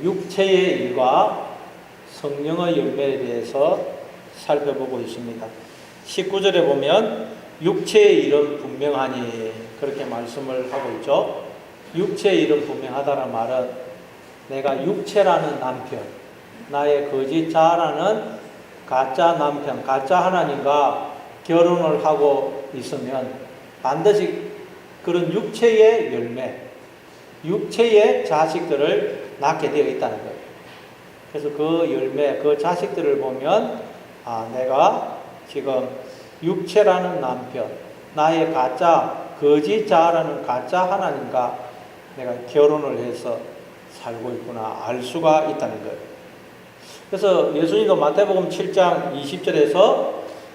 육체의 일과 성령의 열매에 대해서 살펴보고 있습니다. 19절에 보면 육체의 일은 분명하니 그렇게 말씀을 하고 있죠. 육체의 일은 분명하다는 말은 내가 육체라는 남편, 나의 거짓 자아라는 가짜 남편, 가짜 하나님과 결혼을 하고 있으면 반드시 그런 육체의 열매, 육체의 자식들을 낳게 되어 있다는 거예요. 그래서 그 열매, 그 자식들을 보면 내가 지금 육체라는 남편, 나의 가짜, 거짓 자아라는 가짜 하나님과 내가 결혼을 해서 살고 있구나 알 수가 있다는 거예요. 그래서 예수님도 마태복음 7장 20절에서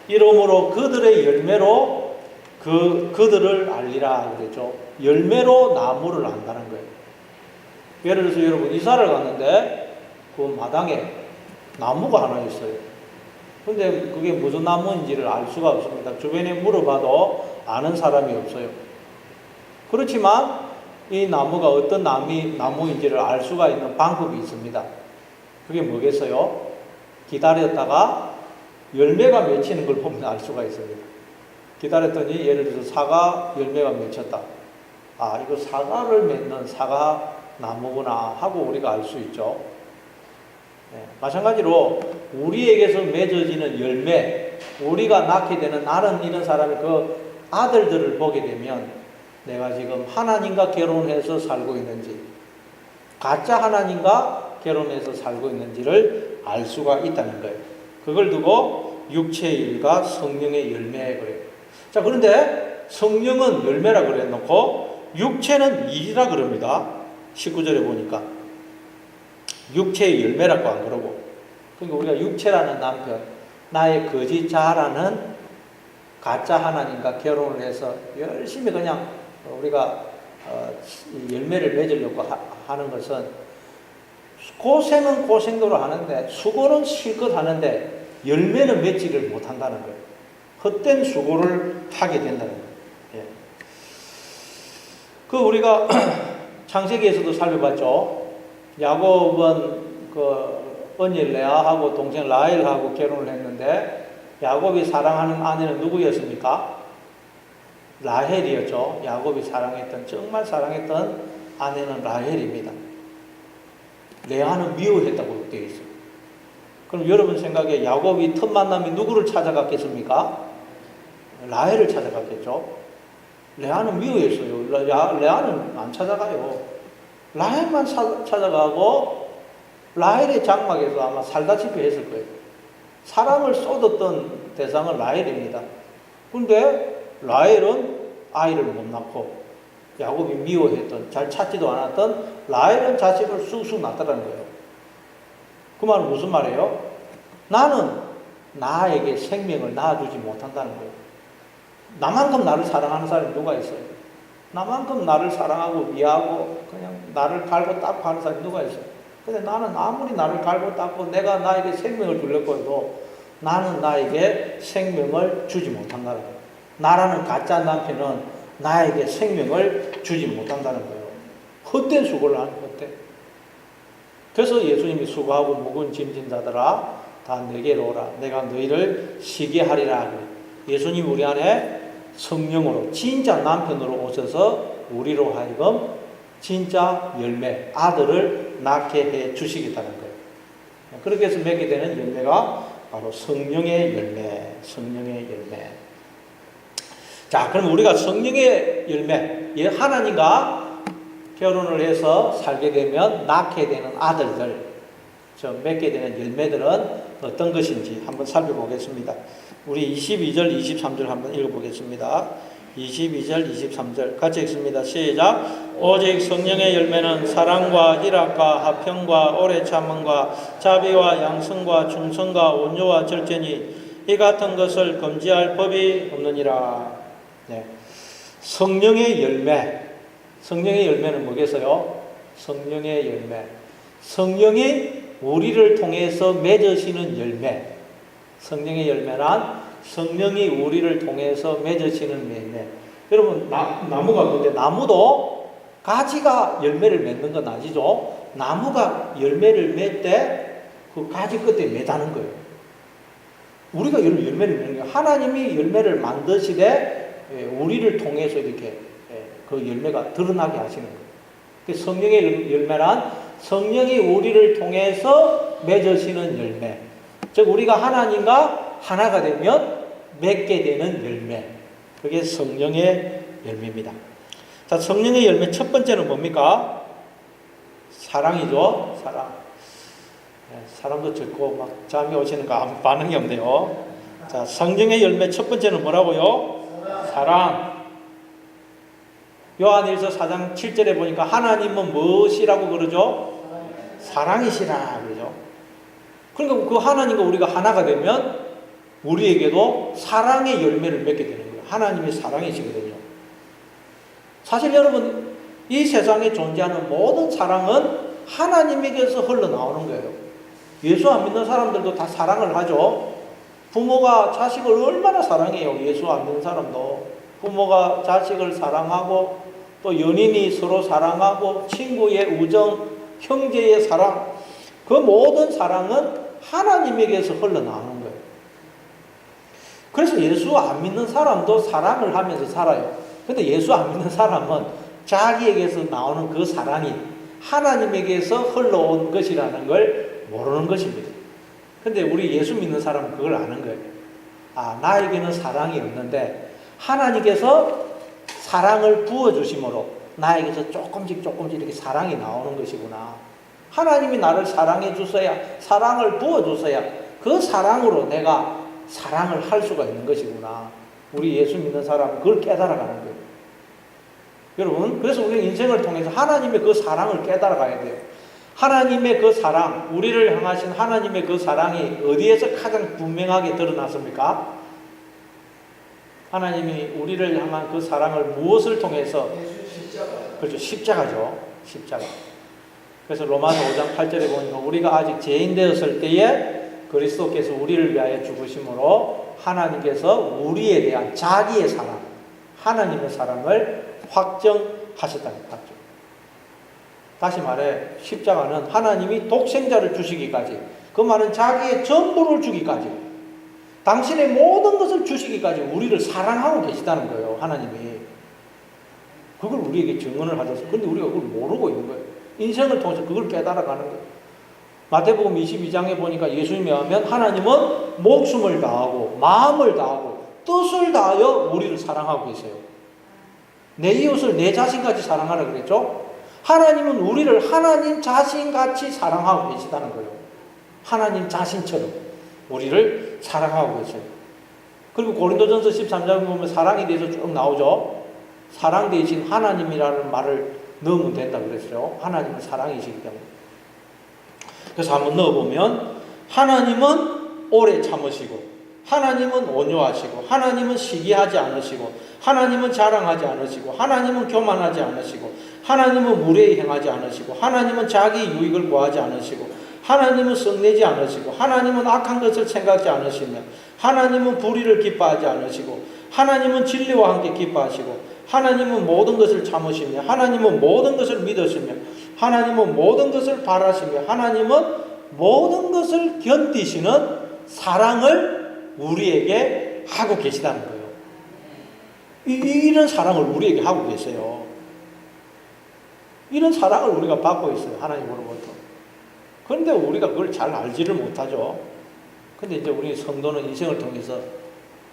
이러므로 그들의 열매로 그들을 알리라 그랬죠. 열매로 나무를 안다는 거예요. 예를 들어서 여러분 이사를 갔는데 그 마당에 나무가 하나 있어요. 근데 그게 무슨 나무인지를 알 수가 없습니다. 주변에 물어봐도 아는 사람이 없어요. 그렇지만 이 나무가 어떤 나무인지를 알 수가 있는 방법이 있습니다. 그게 뭐겠어요? 기다렸다가 열매가 맺히는 걸 보면 알 수가 있습니다. 기다렸더니 예를 들어서 사과 열매가 맺혔다. 이거 사과를 맺는 사과 나무구나 하고 우리가 알 수 있죠. 마찬가지로 우리에게서 맺어지는 열매, 우리가 낳게 되는 나는 이런 사람의 그 아들들을 보게 되면 내가 지금 하나님과 결혼해서 살고 있는지 가짜 하나님과 결혼해서 살고 있는지를 알 수가 있다는 거예요. 그걸 두고 육체의 일과 성령의 열매 그래요. 자, 그런데 성령은 열매라 그래놓고 육체는 일이라 그럽니다. 19절에 보니까 육체의 열매라고 안 그러고, 그러니까 우리가 육체라는 남편, 나의 거짓 자아라는 가짜 하나님과 결혼을 해서 열심히 그냥 우리가 열매를 맺으려고 하는 것은 고생은 고생대로 하는데 수고는 실컷 하는데 열매는 맺지를 못한다는 거예요. 헛된 수고를 하게 된다는 거예요. 그 우리가 창세기에서도 살펴봤죠. 야곱은 그 언니 레아하고 동생 라헬하고 결혼을 했는데 야곱이 사랑하는 아내는 누구였습니까? 라헬이었죠. 야곱이 정말 사랑했던 아내는 라헬입니다. 레아는 미워했다고 되어 있어요. 그럼 여러분 생각에 야곱이 첫 만남이 누구를 찾아갔겠습니까? 라헬을 찾아갔겠죠. 레아는 미워했어요. 레아는 안 찾아가요. 라헬만 찾아가고 라헬의 장막에서 아마 살다시피 했을 거예요. 사랑을 쏟았던 대상은 라헬입니다. 그런데 라헬은 아이를 못 낳고 야곱이 미워했던, 잘 찾지도 않았던 라헬은 자식을 쑥쑥 낳았다는 거예요. 그 말은 무슨 말이에요? 나는 나에게 생명을 낳아주지 못한다는 거예요. 나만큼 나를 사랑하는 사람이 누가 있어요? 나만큼 나를 사랑하고 이해하고 그냥 나를 갈고 닦고 하는 사람이 누가 있어요? 근데 나는 아무리 나를 갈고 닦고 내가 나에게 생명을 주려고 해도 나는 나에게 생명을 주지 못한다는 거예요. 나라는 가짜 남편은 나에게 생명을 주지 못한다는 거예요. 헛된 수고를 하는 헛된. 그래서 예수님이 수고하고 무거운 짐진 자들아 다 내게로 오라. 내가 너희를 쉬게 하리라. 예수님 우리 안에 성령으로 진짜 남편으로 오셔서 우리로 하여금 진짜 열매, 아들을 낳게 해 주시겠다는 거예요. 그렇게 해서 맺게 되는 열매가 바로 성령의 열매, 성령의 열매. 자, 그럼 우리가 성령의 열매, 하나님과 결혼을 해서 살게 되면 낳게 되는 아들들, 맺게 되는 열매들은 어떤 것인지 한번 살펴보겠습니다. 우리 22절, 23절 한번 읽어보겠습니다. 22절, 23절 같이 읽습니다. 시작. 오직 성령의 열매는 사랑과 희락과 화평과 오래 참음과 자비와 양성과 충성과 온유와 절제니 이 같은 것을 금지할 법이 없느니라. 네. 성령의 열매. 성령의 열매는 뭐겠어요? 성령의 열매. 성령이 우리를 통해서 맺으시는 열매. 성령의 열매란 성령이 우리를 통해서 맺으시는 열매. 여러분 나무가 근데 나무도 가지가 열매를 맺는 건 아니죠. 나무가 열매를 맺을 때 그 가지 끝에 매다는 거예요. 우리가 열매를 맺는 거예요. 하나님이 열매를 만드시되 우리를 통해서 이렇게 그 열매가 드러나게 하시는 거예요. 성령의 열매란 성령이 우리를 통해서 맺으시는 열매. 즉 우리가 하나님과 하나가 되면 맺게 되는 열매. 그게 성령의 열매입니다. 자, 성령의 열매 첫 번째는 뭡니까? 사랑이죠. 사랑. 사람도 적고 막 잠이 오시는 거 아무 반응이 없네요. 자, 성령의 열매 첫 번째는 뭐라고요? 사랑. 요한일서 4장 7절에 보니까 하나님은 무엇이라고 그러죠? 사랑이시라 그러죠. 그러니까 그 하나님과 우리가 하나가 되면 우리에게도 사랑의 열매를 맺게 되는 거예요. 하나님이 사랑이시거든요. 사실 여러분, 이 세상에 존재하는 모든 사랑은 하나님에게서 흘러나오는 거예요. 예수 안 믿는 사람들도 다 사랑을 하죠. 부모가 자식을 얼마나 사랑해요. 예수 안 믿는 사람도. 부모가 자식을 사랑하고 또 연인이 서로 사랑하고 친구의 우정, 형제의 사랑, 그 모든 사랑은 하나님에게서 흘러나오는 거예요. 그래서 예수 안 믿는 사람도 사랑을 하면서 살아요. 근데 예수 안 믿는 사람은 자기에게서 나오는 그 사랑이 하나님에게서 흘러온 것이라는 걸 모르는 것입니다. 근데 우리 예수 믿는 사람은 그걸 아는 거예요. 아, 나에게는 사랑이 없는데 하나님께서 사랑을 부어주심으로 나에게서 조금씩 이렇게 사랑이 나오는 것이구나. 하나님이 나를 사랑해 주셔야, 사랑을 부어주셔야 그 사랑으로 내가 사랑을 할 수가 있는 것이구나. 우리 예수 믿는 사람은 그걸 깨달아가는 거예요. 여러분, 그래서 우리 인생을 통해서 하나님의 그 사랑을 깨달아가야 돼요. 하나님의 그 사랑, 우리를 향하신 하나님의 그 사랑이 어디에서 가장 분명하게 드러났습니까? 하나님이 우리를 향한 그 사랑을 무엇을 통해서? 그렇죠. 십자가죠. 십자가. 그래서 로마서 5장 8절에 보니까 우리가 아직 죄인 되었을 때에 그리스도께서 우리를 위하여 죽으심으로 하나님께서 우리에 대한 자기의 사랑, 하나님의 사랑을 확정하셨다는 거죠. 다시 말해 십자가는 하나님이 독생자를 주시기까지, 그 말은 자기의 전부를 주기까지, 당신의 모든 것을 주시기까지 우리를 사랑하고 계시다는 거예요. 하나님이. 그걸 우리에게 증언을 하셔서. 그런데 우리가 그걸 모르고 있는 거예요. 인생을 통해서 그걸 깨달아가는 거예요. 마태복음 22장에 보니까 예수님에 하면 하나님은 목숨을 다하고 마음을 다하고 뜻을 다하여 우리를 사랑하고 계세요. 내 이웃을 내 자신같이 사랑하라 그랬죠. 하나님은 우리를 하나님 자신같이 사랑하고 계시다는 거예요. 하나님 자신처럼 우리를 사랑하고 계세요. 그리고 고린도전서 13장에 보면 사랑에 대해서 쭉 나오죠. 사랑 대신 하나님이라는 말을 넣으면 된다고 그랬어요. 하나님은 사랑이시기 때문에. 그래서 한번 넣어보면 하나님은 오래 참으시고, 하나님은 온유하시고, 하나님은 시기하지 않으시고, 하나님은 자랑하지 않으시고, 하나님은 교만하지 않으시고, 하나님은 무례히 행하지 않으시고, 하나님은 자기 유익을 구하지 않으시고, 하나님은 성내지 않으시고, 하나님은 악한 것을 생각지 않으시며, 하나님은 불의를 기뻐하지 않으시고, 하나님은 진리와 함께 기뻐하시고, 하나님은 모든 것을 참으시며, 하나님은 모든 것을 믿으시며, 하나님은 모든 것을 바라시며, 하나님은 모든 것을 견디시는 사랑을 우리에게 하고 계시다는 거예요. 이런 사랑을 우리에게 하고 계세요. 이런 사랑을 우리가 받고 있어요. 하나님으로부터. 그런데 우리가 그걸 잘 알지를 못하죠. 근데 이제 우리 성도는 인생을 통해서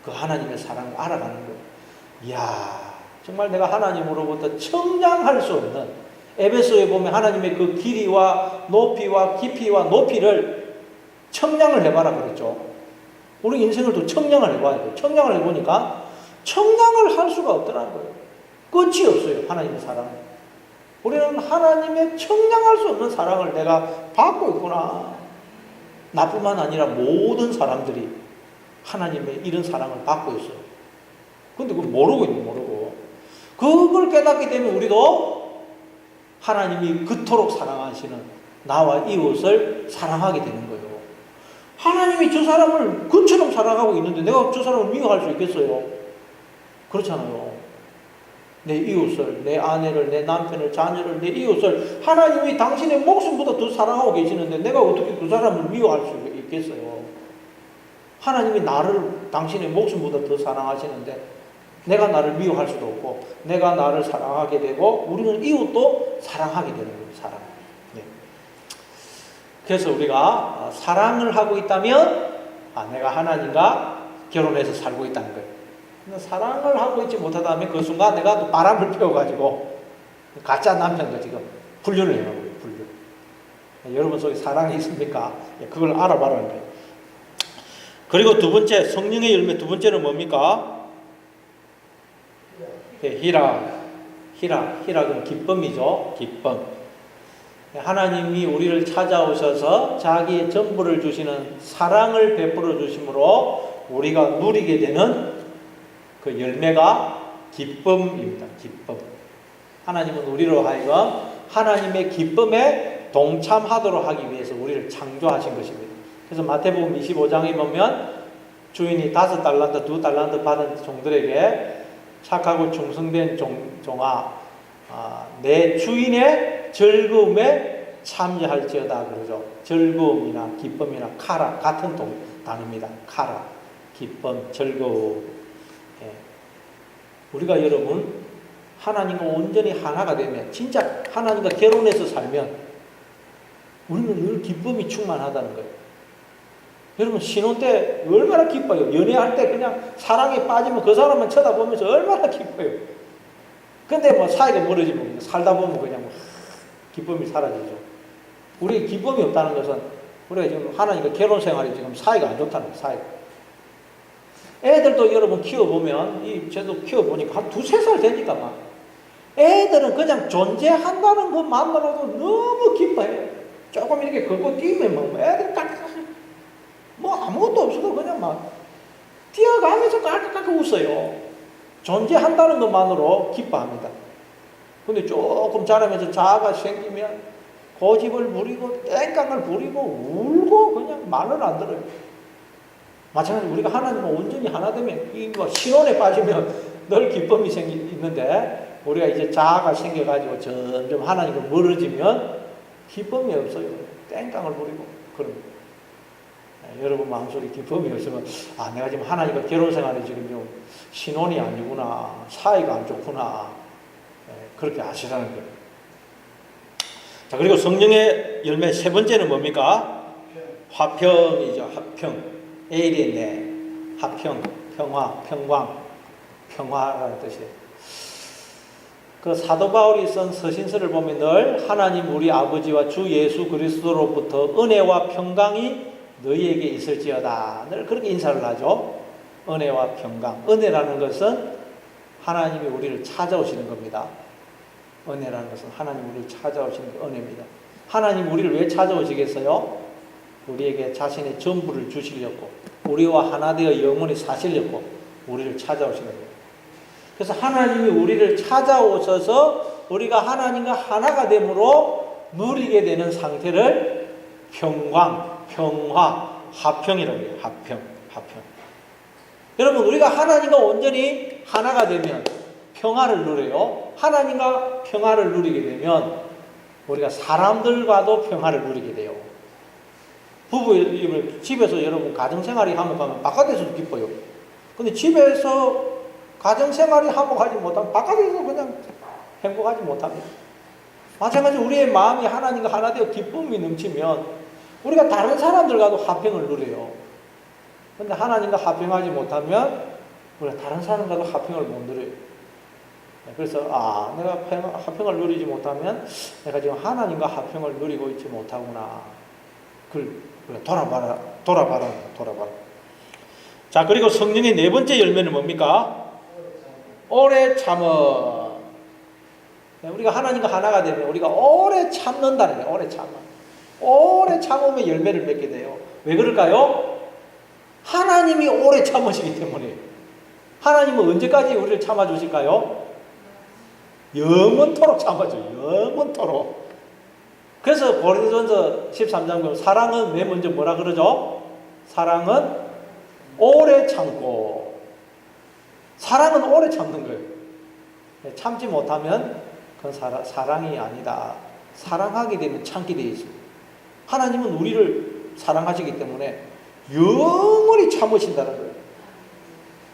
그 하나님의 사랑을 알아가는 거예요. 이야, 정말 내가 하나님으로부터 청량할 수 없는, 에베소에 보면 하나님의 그 길이와 높이와 깊이와 높이를 청량을 해봐라 그랬죠. 우리 인생을 또 청량을 해봐야 돼요. 청량을 해보니까 청량을 할 수가 없더라는 거예요. 끝이 없어요. 하나님의 사랑은. 우리는 하나님의 청량할 수 없는 사랑을 내가 받고 있구나. 나뿐만 아니라 모든 사람들이 하나님의 이런 사랑을 받고 있어요. 근데 그걸 모르고 있는 모르고. 그걸 깨닫게 되면 우리도 하나님이 그토록 사랑하시는 나와 이웃을 사랑하게 되는 거예요. 하나님이 저 사람을 그처럼 사랑하고 있는데 내가 저 사람을 미워할 수 있겠어요? 그렇잖아요. 내 이웃을, 내 아내를, 내 남편을, 자녀를, 내 이웃을 하나님이 당신의 목숨보다 더 사랑하고 계시는데 내가 어떻게 그 사람을 미워할 수 있겠어요? 하나님이 나를 당신의 목숨보다 더 사랑하시는데 내가 나를 미워할 수도 없고 내가 나를 사랑하게 되고 우리는 이웃도 사랑하게 되는 거예요. 사랑. 네. 그래서 우리가 사랑을 하고 있다면 내가 하나님과 결혼해서 살고 있다는 거예요. 사랑을 하고 있지 못하다면 그 순간 내가 또 바람을 피워가지고 가짜 남편도 지금 불륜을 해요. 불륜. 여러분 속에 사랑이 있습니까? 그걸 알아봐라는 거예요. 그리고 두 번째, 성령의 열매 두 번째는 뭡니까? 희락은 기쁨이죠. 기쁨. 하나님이 우리를 찾아오셔서 자기의 전부를 주시는 사랑을 베풀어 주심으로 우리가 누리게 되는 그 열매가 기쁨입니다. 기쁨. 하나님은 우리로 하여금 하나님의 기쁨에 동참하도록 하기 위해서 우리를 창조하신 것입니다. 그래서 마태복음 25장에 보면 주인이 5달란트, 2달란트 받은 종들에게 착하고 충성된 종아, 내 주인의 즐거움에 참여할지어다 그러죠. 즐거움이나 기쁨이나 카라 같은 단어입니다. 카라, 기쁨, 즐거움. 예. 우리가 여러분 하나님과 온전히 하나가 되면 진짜 하나님과 결혼해서 살면 우리는 늘 기쁨이 충만하다는 거예요. 여러분 신혼 때 얼마나 기뻐요. 연애할 때 그냥 사랑에 빠지면 그 사람만 쳐다보면서 얼마나 기뻐요. 근데 뭐 사이가 멀어지면 살다 보면 그냥 기쁨이 사라지죠. 우리 기쁨이 없다는 것은 우리가 지금 하나님과 결혼 생활이 지금 사이가 안 좋다는 거예요. 사이가. 애들도 여러분 키워보면 저도 키워보니까 한 2-3살 되니까 막 애들은 그냥 존재한다는 것만으로도 너무 기뻐해요. 조금 이렇게 걷고 뛰면 막 애들 뭐 아무것도 없어도 그냥 막 뛰어가면서 깔깍깔깍 웃어요. 존재한다는 것만으로 기뻐합니다. 근데 조금 자라면서 자아가 생기면 고집을 부리고 땡깡을 부리고 울고 그냥 말을 안 들어요. 마찬가지로 우리가 하나님과 온전히 하나 되면 신혼에 빠지면 늘 기쁨이 있는데 우리가 이제 자아가 생겨가지고 점점 하나님과 멀어지면 기쁨이 없어요. 땡깡을 부리고 그럽니다. 여러분 마음속에 기쁨이 없으면 내가 지금 하나님과 결혼 생활이 지금 좀 신혼이 아니구나, 사이가 안 좋구나, 그렇게 아시라는 거예요. 자, 그리고 성령의 열매 세 번째는 뭡니까? 화평이죠. 화평. 에이리네. 화평, 평화, 평광, 평화라는 뜻이에요. 그 사도 바울이 쓴 서신서를 보면 늘 하나님 우리 아버지와 주 예수 그리스도로부터 은혜와 평강이 너희에게 있을지어다. 늘 그렇게 인사를 하죠. 은혜와 평강. 은혜라는 것은 하나님이 우리를 찾아오시는 겁니다. 은혜라는 것은 하나님 우리를 찾아오시는 게 은혜입니다. 하나님 우리를 왜 찾아오시겠어요? 우리에게 자신의 전부를 주시려고, 우리와 하나 되어 영원히 사시려고 우리를 찾아오시는 거예요. 그래서 하나님이 우리를 찾아오셔서 우리가 하나님과 하나가 됨으로 누리게 되는 상태를 평강, 평화, 화평이라고 해요. 화평. 여러분 우리가 하나님과 온전히 하나가 되면 평화를 누려요. 하나님과 평화를 누리게 되면 우리가 사람들과도 평화를 누리게 돼요. 부부 집에서 여러분 가정생활이 화목하면 바깥에서도 기뻐요. 근데 집에서 가정생활이 화목하지 못하면 바깥에서 그냥 행복하지 못합니다. 마찬가지로 우리의 마음이 하나님과 하나 되어 기쁨이 넘치면 우리가 다른 사람들과도 화평을 누려요. 근데 하나님과 화평하지 못하면 우리가 다른 사람과도 화평을 못 누려요. 그래서 내가 화평을 누리지 못하면 내가 지금 하나님과 화평을 누리고 있지 못하구나. 그걸 돌아봐라. 자, 그리고 성령의 네 번째 열매는 뭡니까? 오래 참음. 우리가 하나님과 하나가 되면 우리가 오래 참는다는 거예요. 오래 참으면 열매를 맺게 돼요. 왜 그럴까요? 하나님이 오래 참으시기 때문에. 하나님은 언제까지 우리를 참아주실까요? 영원토록 참아줘요. 영원토록. 그래서 고린도전서 13장 보면 사랑은 맨 먼저 뭐라 그러죠? 사랑은 오래 참고. 사랑은 오래 참는 거예요. 참지 못하면 그건 사랑이 아니다. 사랑하게 되면 참게 되어 있습니다. 하나님은 우리를 사랑하시기 때문에 영원히 참으신다는 거예요.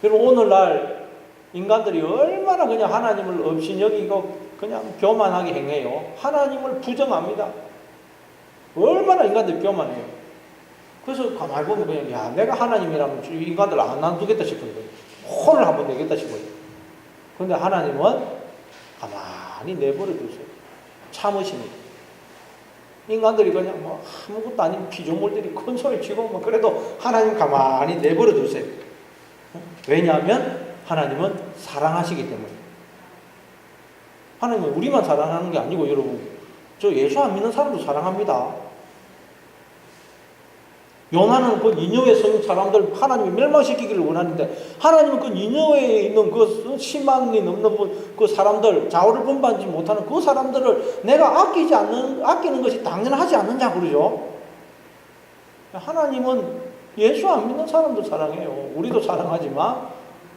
여러분, 오늘날 인간들이 얼마나 그냥 하나님을 업신여기고 그냥 교만하게 행해요. 하나님을 부정합니다. 얼마나 인간들이 교만해요. 그래서 가만히 보면 그냥, 야, 내가 하나님이라면 인간들 안 놔두겠다 싶은 거예요. 혼을 한번 내겠다 싶어요. 그런데 하나님은 가만히 내버려 두세요. 참으십니다. 인간들이 그냥 뭐 아무것도 아닌 피조물들이 큰 소리 치고 뭐 그래도 하나님 가만히 내버려 두세요. 왜냐하면 하나님은 사랑하시기 때문에. 하나님은 우리만 사랑하는 게 아니고 여러분, 저 예수 안 믿는 사람도 사랑합니다. 요나는 그 니느웨 성 사람들 하나님이 멸망시키기를 원하는데 하나님은 그 니느웨에 있는 그 10만이 넘는 그 사람들, 좌우를 분반하지 못하는 그 사람들을 내가 아끼는 것이 당연하지 않느냐 그러죠. 하나님은 예수 안 믿는 사람도 사랑해요. 우리도 사랑하지만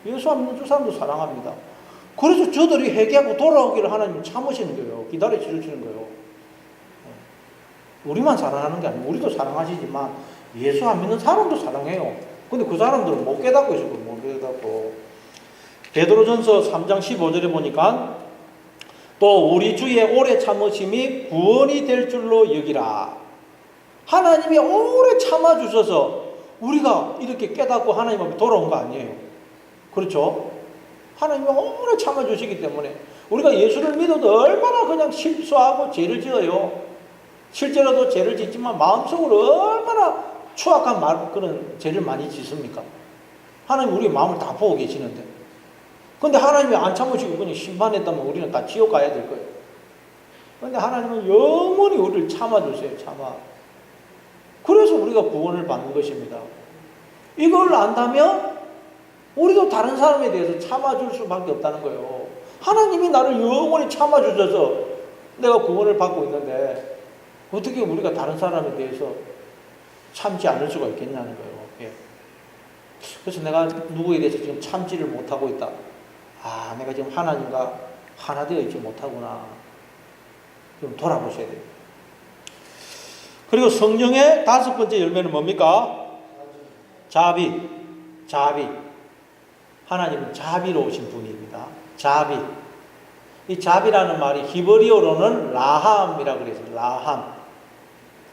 예수 안 믿는 저 사람도 사랑합니다. 그래서 저들이 회개하고 돌아오기를 하나님은 참으시는 거예요. 기다려 주시는 거예요. 우리만 사랑하는 게 아니고 우리도 사랑하시지만 예수 안 믿는 사람도 사랑해요. 근데 그 사람들은 못 깨닫고 있어요. 못 깨닫고. 베드로전서 3장 15절에 보니까 또 우리 주의 오래 참으심이 구원이 될 줄로 여기라. 하나님이 오래 참아주셔서 우리가 이렇게 깨닫고 하나님 앞에 돌아온 거 아니에요. 그렇죠? 하나님이 오래 참아주시기 때문에 우리가 예수를 믿어도 얼마나 그냥 실수하고 죄를 지어요. 실제로도 죄를 짓지만 마음속으로 얼마나 추악한 그런 죄를 많이 짓습니까? 하나님 우리 마음을 다 보고 계시는데. 근데 하나님이 안 참으시고 그냥 심판했다면 우리는 다 지옥 가야 될 거예요. 근데 하나님은 영원히 우리를 참아주세요. 참아. 그래서 우리가 구원을 받는 것입니다. 이걸 안다면 우리도 다른 사람에 대해서 참아줄 수밖에 없다는 거예요. 하나님이 나를 영원히 참아주셔서 내가 구원을 받고 있는데 어떻게 우리가 다른 사람에 대해서 참지 않을 수가 있겠냐는 거예요. 예. 그래서 내가 누구에 대해서 지금 참지를 못하고 있다. 아, 내가 지금 하나님과 하나 되어 있지 못하구나. 좀 돌아보셔야 돼요. 그리고 성령의 5번째 열매는 뭡니까? 자비. 자비. 하나님은 자비로우신 분입니다. 자비. 이 자비라는 말이 히브리어로는 라함이라고 그래서 라함.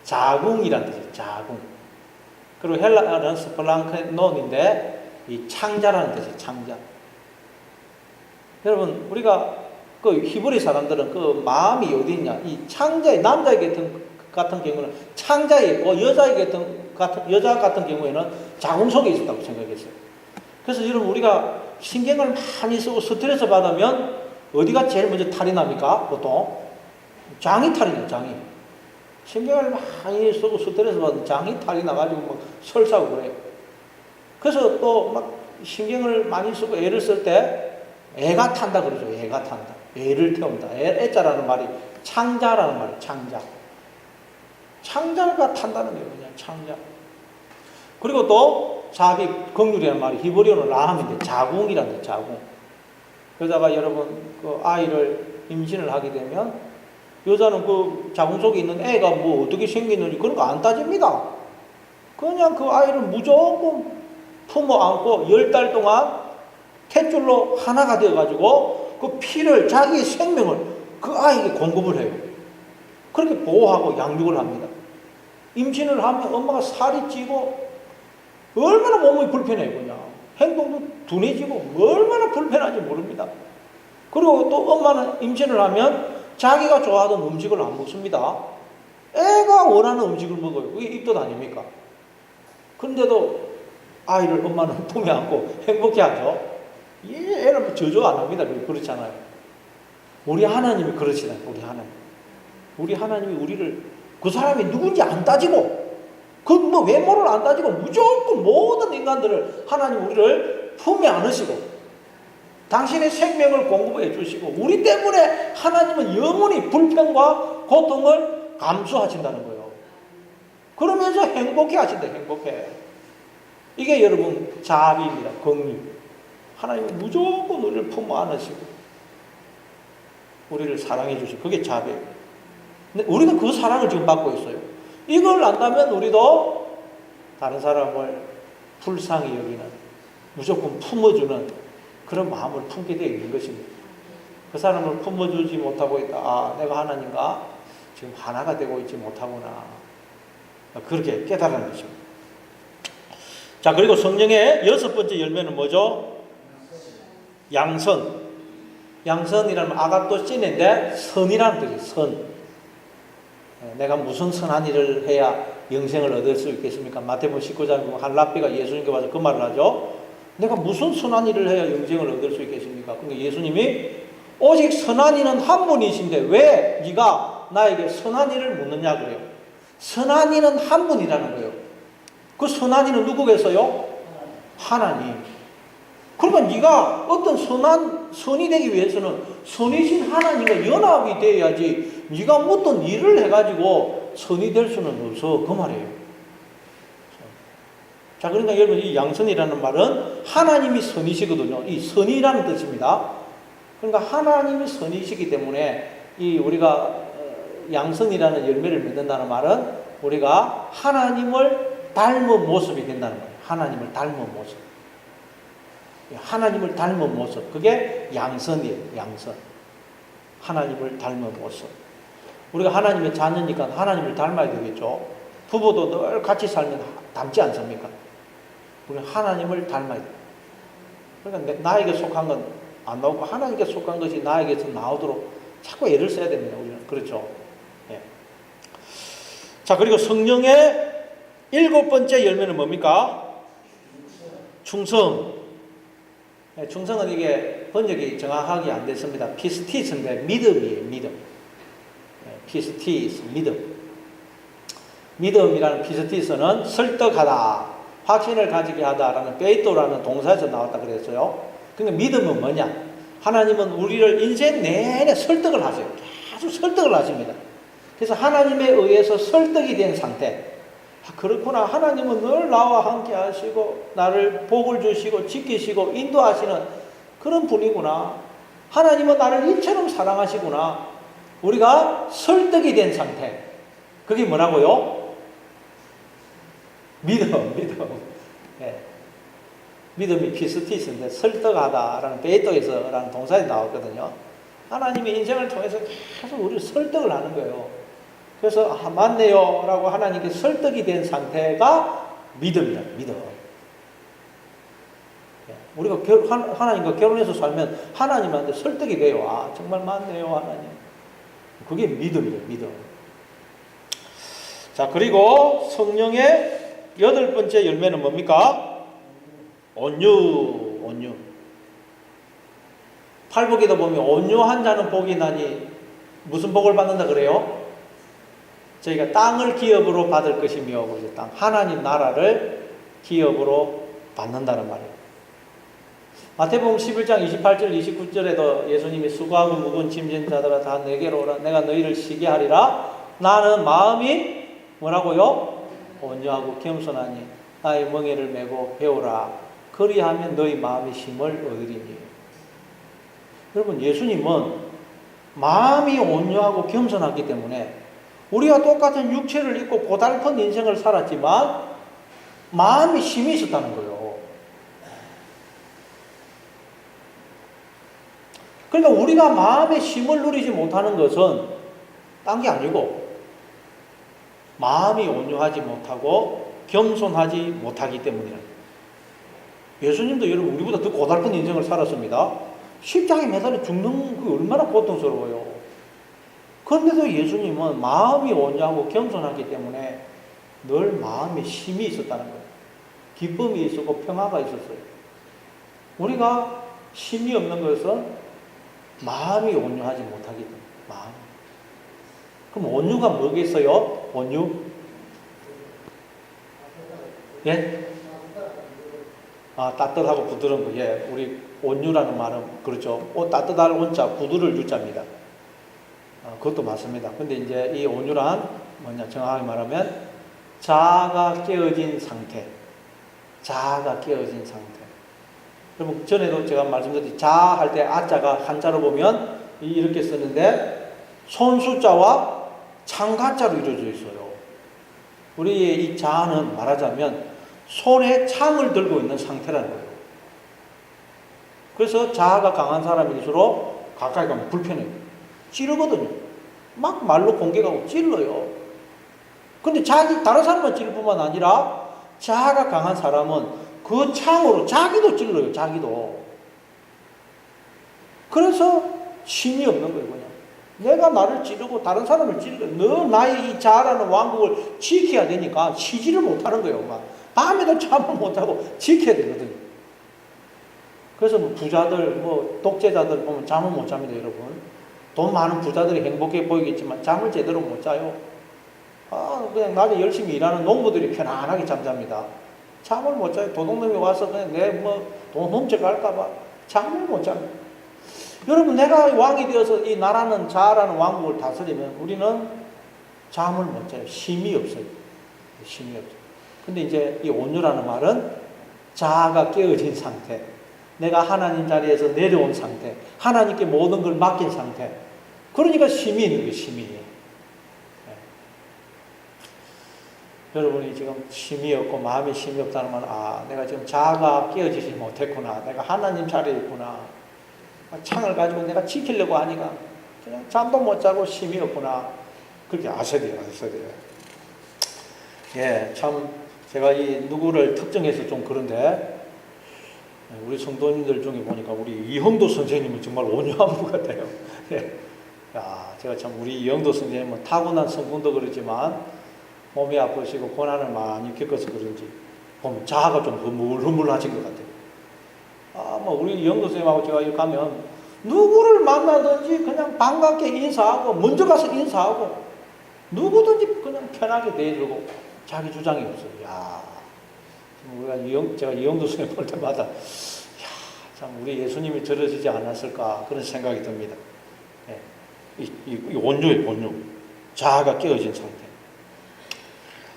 자궁이라는 뜻이에요. 자궁. 그리고 헬라어는 스플랑크논인데 이 창자라는 뜻이에요. 창자. 여러분, 우리가 그 히브리 사람들은 그 마음이 어디 있냐? 이 창자의 남자에게 같은 경우는 창자에 있고 여자 같은 경우에는 자궁 속에 있었다고 생각했어요. 그래서 여러분, 우리가 신경을 많이 쓰고 스트레스 받으면 어디가 제일 먼저 탈이 납니까? 보통 장이 탈이 나요. 장이. 신경을 많이 쓰고 스트레스 받으면 장이 탈이 나가지고 막 설사하고 그래요. 그래서 또 막 신경을 많이 쓰고 애를 쓸 때 애가 탄다 그러죠. 애가 탄다. 애를 태운다. 애자라는 말이 창자라는 말이에요. 창자. 창자가 탄다는 거예요. 그냥 창자. 그리고 또 자비, 긍휼이라는 말이 히브리어는 라함인데 자궁이라는 거예요. 자궁. 그러다가 여러분 그 아이를 임신을 하게 되면 여자는 그 자궁 속에 있는 애가 뭐 어떻게 생기는지 그런 거 안 따집니다. 그냥 그 아이를 무조건 품어 안고 10달 동안 탯줄로 하나가 되어가지고 그 피를, 자기의 생명을 그 아이에게 공급을 해요. 그렇게 보호하고 양육을 합니다. 임신을 하면 엄마가 살이 찌고 얼마나 몸이 불편해요. 그냥 행동도 둔해지고 얼마나 불편한지 모릅니다. 그리고 또 엄마는 임신을 하면 자기가 좋아하던 음식을 안 먹습니다. 애가 원하는 음식을 먹어요. 그게 입덧 아닙니까? 그런데도 아이를 엄마는 품에 안고 행복해하죠. 애는 저조 안 합니다. 그렇잖아요. 우리 하나님이 그러시다. 우리 하나님이 우리를 그 사람이 누군지 안 따지고 그 뭐 외모를 안 따지고 무조건 모든 인간들을 하나님 우리를 품에 안으시고 당신의 생명을 공급해 주시고 우리 때문에 하나님은 영원히 불평과 고통을 감수하신다는 거예요. 그러면서 행복해 하신다. 행복해. 이게 여러분 자비입니다. 긍휼. 하나님은 무조건 우리를 품어 안으시고 우리를 사랑해 주신 그게 자비예요. 근데 우리가 그 사랑을 지금 받고 있어요. 이걸 안다면 우리도 다른 사람을 불쌍히 여기는, 무조건 품어주는 그런 마음을 품게 되어 있는 것입니다. 그 사람을 품어주지 못하고 있다. 아, 내가 하나님과 지금 하나가 되고 있지 못하구나. 그렇게 깨달은 것입니다. 자, 그리고 성령의 여섯 번째 열매는 뭐죠? 양선. 양선이라는 아가토신인데 선이라는 뜻이에요. 선. 내가 무슨 선한 일을 해야 영생을 얻을 수 있겠습니까? 마태복음 19장 보면 한 랍비가 예수님께 와서 그 말을 하죠. 내가 무슨 선한 일을 해야 영생을 얻을 수 있겠습니까? 그러니까 예수님이 오직 선한 이는 한 분이신데 왜 네가 나에게 선한 일을 묻느냐 그래요. 선한 이는 한 분이라는 거예요. 그 선한 이는 누구겠어요? 하나님. 그러면 네가 어떤 선이 되기 위해서는 선이신 하나님과 연합이 돼야지 네가 어떤 일을 해가지고 선이 될 수는 없어. 그 말이에요. 자, 그러니까 여러분 이 양선이라는 말은 하나님이 선이시거든요. 이 선이라는 뜻입니다. 그러니까 하나님이 선이시기 때문에 이 우리가 양선이라는 열매를 맺는다는 말은 우리가 하나님을 닮은 모습이 된다는 거예요. 하나님을 닮은 모습. 하나님을 닮은 모습. 그게 양선이에요. 양선. 하나님을 닮은 모습. 우리가 하나님의 자녀니까 하나님을 닮아야 되겠죠. 부부도 늘 같이 살면 닮지 않습니까? 우리는 하나님을 닮아야 돼요. 그러니까 나에게 속한 건 안 나오고 하나님께 속한 것이 나에게서 나오도록 자꾸 애를 써야 됩니다. 우리는. 그렇죠. 예. 자, 그리고 성령의 일곱 번째 열매는 뭡니까? 충성. 예, 충성은 이게 번역이 정확하게 안 됐습니다. 피스티스인데 믿음이에요. 믿음. 예, 피스티스, 믿음. 믿음이라는 피스티스는 설득하다, 확신을 가지게 하다라는 페이토라는 동사에서 나왔다 그랬어요. 그러니까 믿음은 뭐냐? 하나님은 우리를 인생 내내 설득을 하세요. 계속 설득을 하십니다. 그래서 하나님에 의해서 설득이 된 상태. 아, 그렇구나. 하나님은 늘 나와 함께 하시고 나를 복을 주시고 지키시고 인도하시는 그런 분이구나. 하나님은 나를 이처럼 사랑하시구나. 우리가 설득이 된 상태. 그게 뭐라고요? 믿음. 네. 믿음이 피스티스인데 설득하다라는 베이토에서라는 동사에 나왔거든요. 하나님이 인생을 통해서 계속 우리를 설득을 하는 거예요. 그래서 아, 맞네요 라고 하나님께 설득이 된 상태가 믿음이다. 믿음. 우리가 하나님과 결혼해서 살면 하나님한테 설득이 돼요. 아, 정말 맞네요 하나님. 그게 믿음이에요. 믿음. 자, 그리고 성령의 여덟 번째 열매는 뭡니까? 온유. 팔복에도 보면 온유한 자는 복이 나니 무슨 복을 받는다 그래요? 저희가 땅을 기업으로 받을 것이며, 땅 하나님 나라를 기업으로 받는다는 말이에요. 마태복음 11장 28절 29절에도 예수님이 수고하고 무거운 짐진 자들아 다 내게로 오라. 내가 너희를 쉬게 하리라. 나는 마음이 뭐라고요? 온유하고 겸손하니 나의 멍에를 메고 배우라. 그리하면 너희 마음의 힘을 얻으리니. 여러분, 예수님은 마음이 온유하고 겸손하기 때문에 우리가 똑같은 육체를 입고 고달픈 인생을 살았지만 마음에 힘이 있었다는 거예요. 그러니까 우리가 마음의 힘을 누리지 못하는 것은 딴 게 아니고 마음이 온유하지 못하고 겸손하지 못하기 때문이에요. 예수님도 여러분 우리보다 더 고달픈 인생을 살았습니다. 십자가에 매달려 죽는 그 얼마나 고통스러워요. 그런데도 예수님은 마음이 온유하고 겸손하기 때문에 늘 마음에 힘이 있었다는 거예요. 기쁨이 있었고 평화가 있었어요. 우리가 힘이 없는 것은 마음이 온유하지 못하기 때문에. 마음. 그럼 온유가 뭐겠어요? 온유? 예? 아, 따뜻하고 부드러운 거. 예, 우리 온유라는 말은 그렇죠. 따뜻할 온자, 부드러울 유자입니다. 그것도 맞습니다. 근데 이제 이 온유란 뭐냐, 정확하게 말하면 자아가 깨어진 상태. 자아가 깨어진 상태. 여러분, 전에도 제가 말씀드렸듯이 자아 할 때 아자가 한자로 보면 이렇게 쓰는데 손수자와 창가자로 이루어져 있어요. 우리의 이 자아는 말하자면 손에 창을 들고 있는 상태라는 거예요. 그래서 자아가 강한 사람일수록 가까이 가면 불편해요. 찌르거든요. 막 말로 공격하고 찔러요. 근데 다른 사람만 찌를 뿐만 아니라 자아가 강한 사람은 그 창으로 자기도 찔러요. 자기도. 그래서 힘이 없는 거예요. 그냥 내가 나를 찌르고 다른 사람을 찌르고 너 나의 이 자아라는 왕국을 지켜야 되니까 쉬지를 못하는 거예요. 막 밤에도 잠을 못 자고 지켜야 되거든요. 그래서 뭐 부자들, 뭐 독재자들 보면 잠을 못 잡니다, 여러분. 돈 많은 부자들이 행복해 보이겠지만 잠을 제대로 못 자요. 그냥 낮에 열심히 일하는 농부들이 편안하게 잠잡니다. 잠을 못 자요. 도둑놈이 와서 그냥 내 뭐 돈 훔쳐갈까봐 잠을 못 잡니다. 여러분, 내가 왕이 되어서 이 나라는 자아라는 왕국을 다스리면 우리는 잠을 못 자요. 힘이 없어요. 힘이 없어요. 근데 이제 이 온유라는 말은 자아가 깨어진 상태, 내가 하나님 자리에서 내려온 상태, 하나님께 모든 걸 맡긴 상태. 그러니까 힘이 있는 거예요. 힘이. 네. 여러분이 지금 힘이 없고 마음에 힘이 없다는 말은 내가 지금 자아가 깨어지지 못했구나. 내가 하나님 자리에 있구나. 창을 가지고 내가 지키려고 하니까 그냥 잠도 못 자고 힘이 없구나. 그렇게 아셔야 돼요. 예, 참 제가 이 누구를 특정해서 좀 그런데 우리 성도님들 중에 보니까 우리 이형도 선생님은 정말 온유한 분 같아요. 예. 제가 참 우리 이형도 선생님은 타고난 성분도 그렇지만 몸이 아프시고 고난을 많이 겪어서 그런지 보면 자아가 좀 흐물흐물하신 것 같아요. 우리 이형도 선생님하고 제가 여기 가면 누구를 만나든지 그냥 반갑게 인사하고 먼저 가서 인사하고 누구든지 그냥 편하게 대해주고 자기 주장이 없어요. 제가 이형도 선생님 볼 때마다 참 우리 예수님이 저러시지 않았을까 그런 생각이 듭니다. 예. 이 온유의 온유, 자아가 깨어진 상태.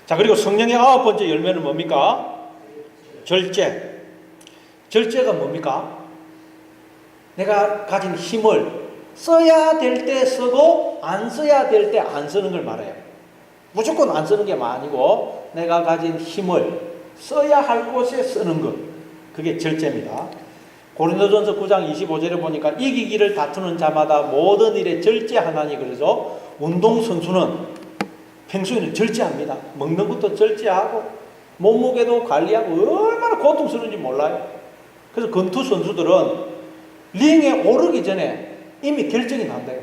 자, 그리고 성령의 9번째 열매는 뭡니까? 절제. 절제가 뭡니까? 내가 가진 힘을 써야 될 때 쓰고 안 써야 될 때 안 쓰는 걸 말해요. 무조건 안 쓰는 게 아니고 내가 가진 힘을 써야 할 곳에 쓰는 것. 그게 절제입니다. 고린도전서 9장 25절에 보니까 이기기를 다투는 자마다 모든 일에 절제하나니, 그래서 운동선수는 평소에는 절제합니다. 먹는 것도 절제하고 몸무게도 관리하고 얼마나 고통스러운지 몰라요. 그래서 권투 선수들은 링에 오르기 전에 이미 결정이 난대요.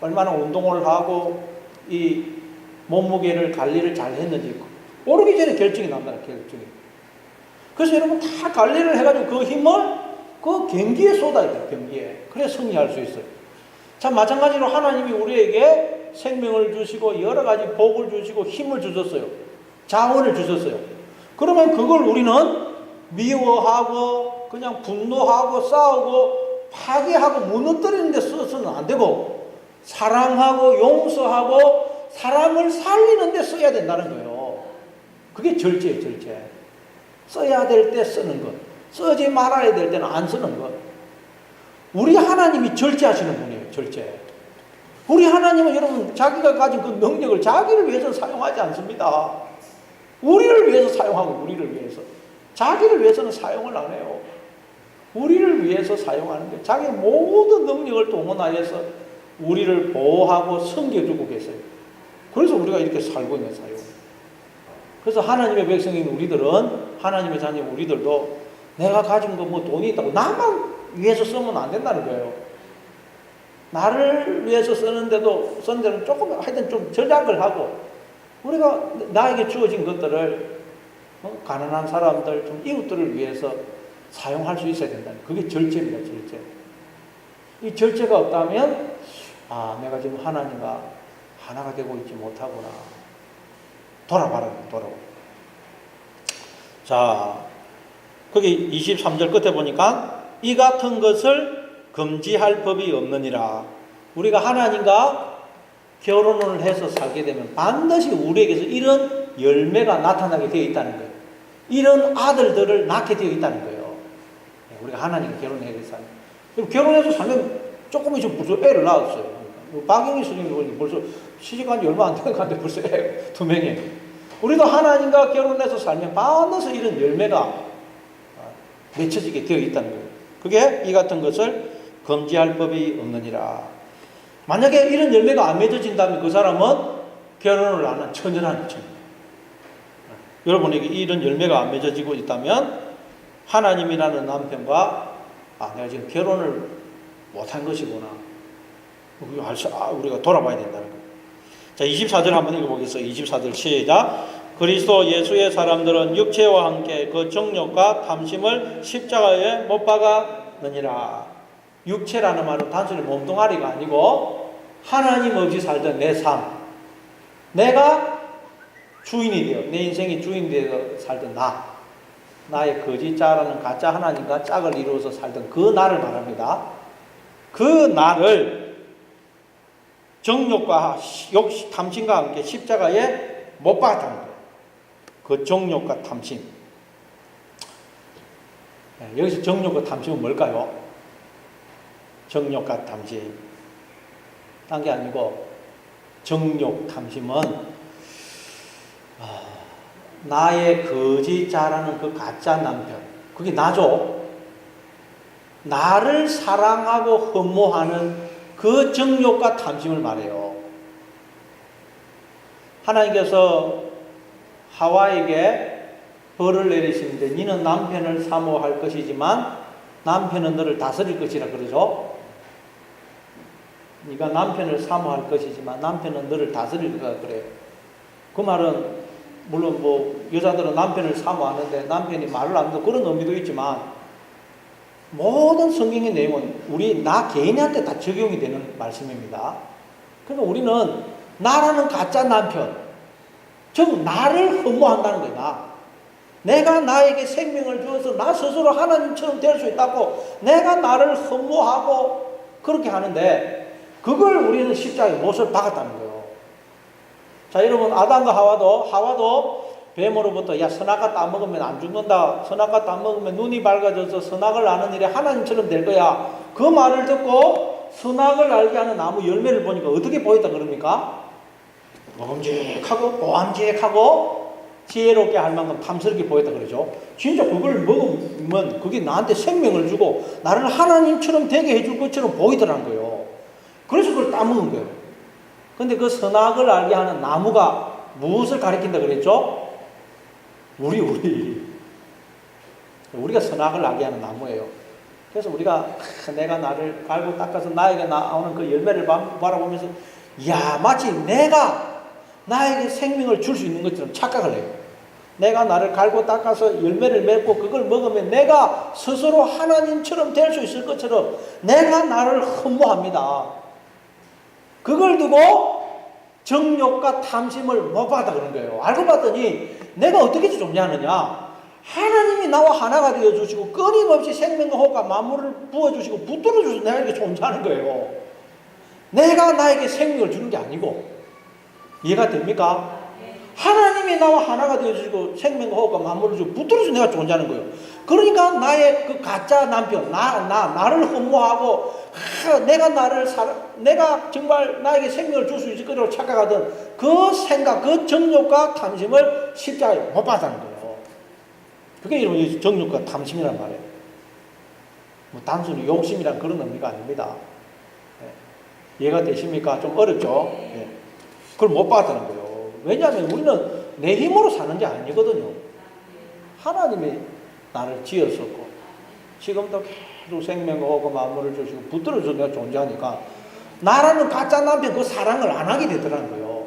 얼마나 운동을 하고 이 몸무게를 관리를 잘 했는지 오르기 전에 결정이 난다는 결정이. 그래서 여러분 다 관리를 해가지고 그 힘을 그 경기에 쏟아야 돼요. 경기에. 그래야 승리할 수 있어요. 자, 마찬가지로 하나님이 우리에게 생명을 주시고 여러 가지 복을 주시고 힘을 주셨어요. 자원을 주셨어요. 그러면 그걸 우리는 미워하고 그냥 분노하고 싸우고 파괴하고 무너뜨리는 데 써서는 안 되고 사랑하고 용서하고 사람을 살리는 데 써야 된다는 거예요. 그게 절제예요. 절제. 써야 될 때 쓰는 것, 쓰지 말아야 될 때는 안 쓰는 것. 우리 하나님이 절제하시는 분이에요. 절제. 우리 하나님은 여러분 자기가 가진 그 능력을 자기를 위해서 사용하지 않습니다. 우리를 위해서 사용하고 우리를 위해서. 자기를 위해서는 사용을 안 해요. 우리를 위해서 사용하는 게 자기의 모든 능력을 동원하여서 우리를 보호하고 섬겨주고 계세요. 그래서 우리가 이렇게 살고 있는 사용. 그래서 하나님의 백성인 우리들은, 하나님의 자녀 우리들도 내가 가진 거 뭐 돈이 있다고 나만 위해서 쓰면 안 된다는 거예요. 나를 위해서 쓰는 데는 조금 하여튼 좀 절약을 하고 우리가 나에게 주어진 것들을 가난한 사람들, 좀 이웃들을 위해서 사용할 수 있어야 된다는, 그게 절제입니다. 절제. 이 절제가 없다면 내가 지금 하나님과 하나가 되고 있지 못하구나. 돌아봐라. 자, 거기 23절 끝에 보니까 이 같은 것을 금지할 법이 없느니라. 우리가 하나님과 결혼을 해서 살게 되면 반드시 우리에게서 이런 열매가 나타나게 되어 있다는 거예요. 이런 아들들을 낳게 되어 있다는 거예요. 우리가 하나님과 결혼해서 살면. 결혼해서 살면 조금 있으면 벌써 애를 낳았어요. 박영희 스님이 벌써 시집간 지 얼마 안 된 것 같은데 벌써 애 2명이에요. 우리도 하나님과 결혼해서 살면 반드시 이런 열매가 맺혀지게 되어 있다는 거예요. 그게 이 같은 것을 금지할 법이 없느니라. 만약에 이런 열매가 안 맺어진다면 그 사람은 결혼을 안 한 처녀라는 거죠. 여러분에게 이런 열매가 안 맺어지고 있다면 하나님이라는 남편과 내가 지금 결혼을 못한 것이구나. 우리가 돌아봐야 된다는 거예요. 자, 24절 한번 읽어보겠어요. 24절 시작. 그리스도 예수의 사람들은 육체와 함께 그 정욕과 탐심을 십자가에 못 박았느니라. 육체라는 말은 단순히 몸뚱아리가 아니고 하나님 없이 살던 내 삶, 내가 주인이 되어 내 인생의 주인이 되어 살던 나의 거짓 자라는 가짜 하나님과 짝을 이루어서 살던 그 나를 말합니다. 그 나를 정욕과 탐심과 함께 십자가에 못 박았다는 거예요. 그 정욕과 탐심. 여기서 정욕과 탐심은 뭘까요? 정욕과 탐심. 딴 게 아니고 정욕, 탐심은 나의 거짓 자라는 그 가짜 남편, 그게 나죠. 나를 사랑하고 흠모하는 그 정욕과 탐심을 말해요. 하나님께서 하와에게 벌을 내리시는데 너는 남편을 사모할 것이지만 남편은 너를 다스릴 것이라 그러죠. 네가 남편을 사모할 것이지만 남편은 너를 다스릴 거라 그래요. 그 말은 물론 여자들은 남편을 사모하는데 남편이 말을 안 듣고 그런 의미도 있지만 모든 성경의 내용은 나 개인한테 다 적용이 되는 말씀입니다. 그러니까 우리는 나라는 가짜 남편, 즉 나를 흠모한다는 거야. 내가 나에게 생명을 주어서 나 스스로 하나님처럼 될 수 있다고 내가 나를 흠모하고 그렇게 하는데 그걸 우리는 십자가에 못을 박았다는 거예요. 자, 여러분, 아담과 하와도 뱀으로부터 선악과 따먹으면 안 죽는다. 선악과 따먹으면 눈이 밝아져서 선악을 아는 일이 하나님처럼 될 거야. 그 말을 듣고 선악을 알게 하는 나무 열매를 보니까 어떻게 보였다 그럽니까? 먹음직하고 보암직하고 지혜롭게 할 만큼 탐스럽게 보였다 그러죠. 진짜 그걸 먹으면 그게 나한테 생명을 주고 나를 하나님처럼 되게 해줄 것처럼 보이더라는 거예요. 그래서 그걸 따먹은 거예요. 근데 그 선악을 알게 하는 나무가 무엇을 가리킨다 그랬죠? 우리가 선악을 알게 하는 나무예요. 그래서 우리가 내가 나를 갈고 닦아서 나에게 나오는 그 열매를 바라보면서 마치 내가 나에게 생명을 줄 수 있는 것처럼 착각을 해요. 내가 나를 갈고 닦아서 열매를 맺고 그걸 먹으면 내가 스스로 하나님처럼 될 수 있을 것처럼 내가 나를 흠모합니다. 그걸 두고 정욕과 탐심을 못 받아 그런 거예요. 알고 봤더니 내가 어떻게 존재하느냐? 하나님이 나와 하나가 되어주시고 끊임없이 생명과 호흡과 만물을 부어주시고 붙들어주셔서 내가 이렇게 존재하는 거예요. 내가 나에게 생명을 주는 게 아니고. 이해가 됩니까? 하나님이 나와 하나가 되어주시고 생명과 호흡과 만물을 주고 붙들어주셔서 내가 존재하는 거예요. 그러니까 나의 그 가짜 남편, 나를 흠모하고 내가 정말 나에게 생명을 줄 수 있을 거라고 착각하던 그 생각, 그 정욕과 탐심을 십자가에 못 박았다는 거예요. 그게 이런 정욕과 탐심이란 말이에요. 단순히 욕심이란 그런 의미가 아닙니다. 이해가 되십니까? 좀 어렵죠? 그걸 못 박았다는 거예요. 왜냐하면 우리는 내 힘으로 사는 게 아니거든요. 하나님이 나를 지었었고 지금도 계속 생명과 호흡과 만물을 주시고 붙들어줘서 내가 존재하니까 나라는 가짜 남편 그 사랑을 안 하게 되더라는 거예요.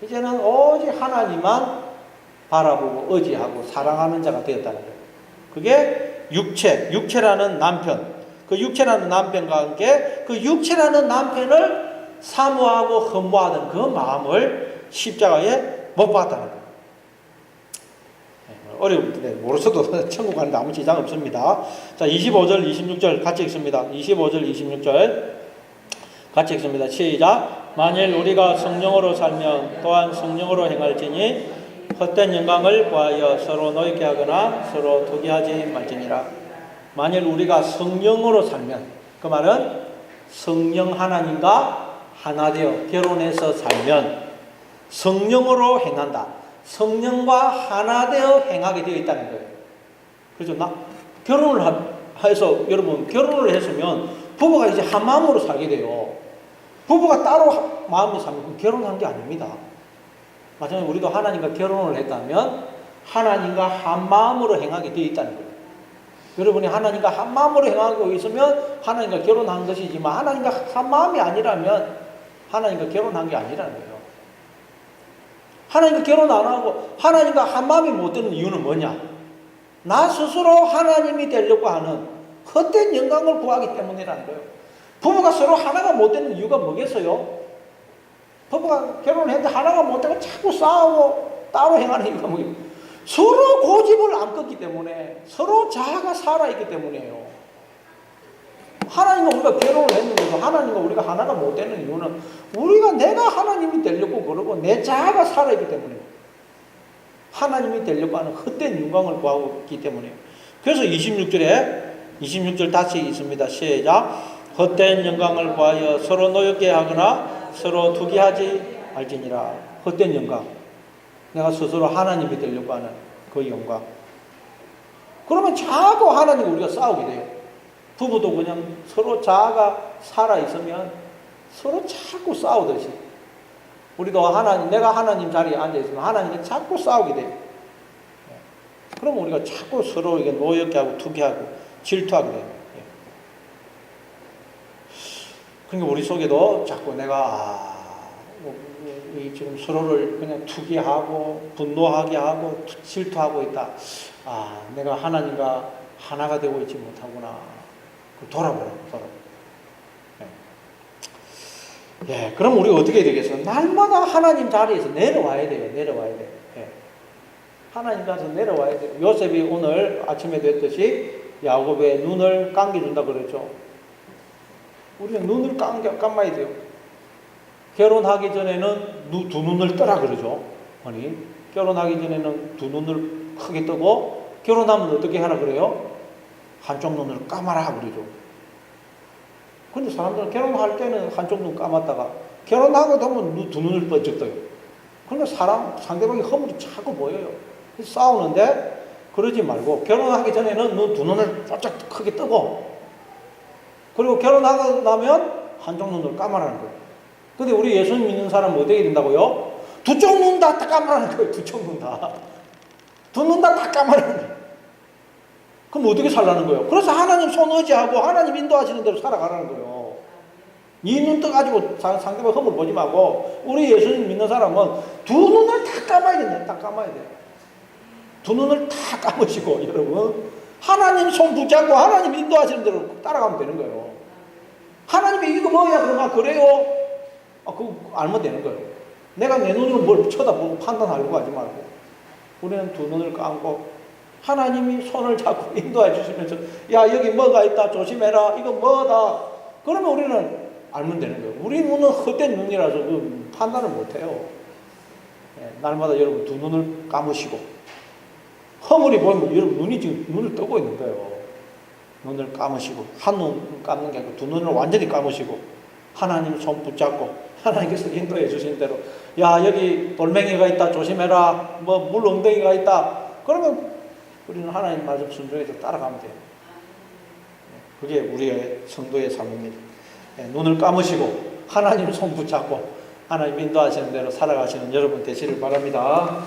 이제는 오직 하나님만 바라보고 의지하고 사랑하는 자가 되었다는 거예요. 그게 육체라는 남편, 그 육체라는 남편과 함께 그 육체라는 남편을 사모하고 흠모하던 그 마음을 십자가에 못 박았다는 거예요. 어려운데 모르셔도 천국 가는데 아무 지장 없습니다. 자, 25절 26절 같이 읽습니다. 25절 26절 같이 읽습니다. 시작. 만일 우리가 성령으로 살면 또한 성령으로 행할지니 헛된 영광을 구하여 서로 노엽게 하거나 서로 투기하지 말지니라. 만일 우리가 성령으로 살면, 그 말은 성령 하나님과 하나 되어 결혼해서 살면 성령으로 행한다. 성령과 하나 되어 행하게 되어 있다는 거예요. 그렇죠? 결혼을 해서 여러분 결혼을 했으면 부부가 이제 한 마음으로 살게 돼요. 부부가 따로 마음으로 살면 결혼한 게 아닙니다. 마찬가지로 우리도 하나님과 결혼을 했다면 하나님과 한 마음으로 행하게 되어 있다는 거예요. 여러분이 하나님과 한 마음으로 행하고 있으면 하나님과 결혼한 것이지만 하나님과 한 마음이 아니라면 하나님과 결혼한 게 아니라는 거예요. 하나님과 결혼 안 하고 하나님과 한 마음이 못 되는 이유는 뭐냐? 나 스스로 하나님이 되려고 하는 헛된 영광을 구하기 때문이라는 거예요. 부부가 서로 하나가 못 되는 이유가 뭐겠어요? 부부가 결혼했는데 하나가 못 되고 자꾸 싸우고 따로 행하는 이유가 뭐예요? 서로 고집을 안 꺾기 때문에, 서로 자아가 살아있기 때문이에요. 하나님과 우리가 결혼을 했는데도 하나님과 우리가 하나가 못 되는 이유는 내가 하나님이 되려고 그러고 내 자아가 살아있기 때문이에요. 하나님이 되려고 하는 헛된 영광을 구하고 있기 때문이에요. 그래서 26절 다시 있습니다. 시작. 헛된 영광을 구하여 서로 노엽게 하거나 서로 투기하지 말지니라. 헛된 영광. 내가 스스로 하나님이 되려고 하는 그 영광. 그러면 자꾸 하나님과 우리가 싸우게 돼요. 부부도 그냥 서로 자아가 살아있으면 서로 자꾸 싸우듯이. 우리도 내가 하나님 자리에 앉아있으면 하나님과 자꾸 싸우게 돼요. 그럼 우리가 자꾸 서로 이게 노엽게 하고 투기하고 질투하게 돼요. 그러니까 우리 속에도 자꾸 내가 지금 서로를 그냥 투기하고 분노하게 하고 질투하고 있다. 내가 하나님과 하나가 되고 있지 못하구나. 돌아보라고. 예, 그럼 우리가 어떻게 되겠어? 날마다 하나님 자리에서 내려와야 돼요. 예. 하나님 자리에서 내려와야 돼요. 요셉이 오늘 아침에도 했듯이 야곱의 눈을 감겨준다 그랬죠. 우리는 눈을 감아야 돼요. 결혼하기 전에는 두 눈을 뜨라 그러죠. 아니, 결혼하기 전에는 두 눈을 크게 뜨고 결혼하면 어떻게 하라 그래요? 한쪽 눈을 감아라 그러죠. 근데 사람들은 결혼할 때는 한쪽 눈 감았다가 결혼하고 나면 두 눈을 번쩍 떠요. 그러니까 상대방이 허물이 자꾸 보여요. 그래서 싸우는데 그러지 말고 결혼하기 전에는 두 눈을 바짝 크게 뜨고 그리고 결혼하고 나면 한쪽 눈을 감아라는 거예요. 근데 우리 예수님 믿는 사람은 어떻게 된다고요? 두 쪽 눈 다 감아라는 거예요. 두 쪽 눈 다. 두 눈 다 감아라는 거예요. 그럼 어떻게 살라는 거예요? 그래서 하나님 손 의지하고 하나님 인도하시는 대로 살아가라는 거예요. 이 눈 떠가지고 상대방 허물 보지 말고 우리 예수님 믿는 사람은 두 눈을 다 감아야 된다. 다 감아야 돼요. 두 눈을 다 감으시고 여러분 하나님 손 붙잡고 하나님 인도하시는 대로 따라가면 되는 거예요. 하나님이 이거 뭐야? 그러면 그래요? 그거 알면 되는 거예요. 내가 내 눈으로 뭘 쳐다보고 판단하려고 하지 말고 우리는 두 눈을 감고 하나님이 손을 잡고 인도해 주시면서 야 여기 뭐가 있다 조심해라 이거 뭐다 그러면 우리는 알면 되는 거예요. 우리 눈은 헛된 눈이라서 그 판단을 못해요. 날마다 여러분 두 눈을 감으시고 허물이 보이면 여러분 눈이 지금 눈을 뜨고 있는 거예요. 눈을 감으시고 한 눈 감는 게 아니고 두 눈을 완전히 감으시고 하나님 손 붙잡고 하나님께서 인도해 주신 대로 야 여기 돌멩이가 있다 조심해라 뭐 물 엉덩이가 있다 그러면 우리는 하나님 말씀 순종해서 따라가면 돼요. 그게 우리의 성도의 삶입니다. 눈을 감으시고 하나님 손 붙잡고 하나님 인도하시는 대로 살아가시는 여러분 되시를 바랍니다.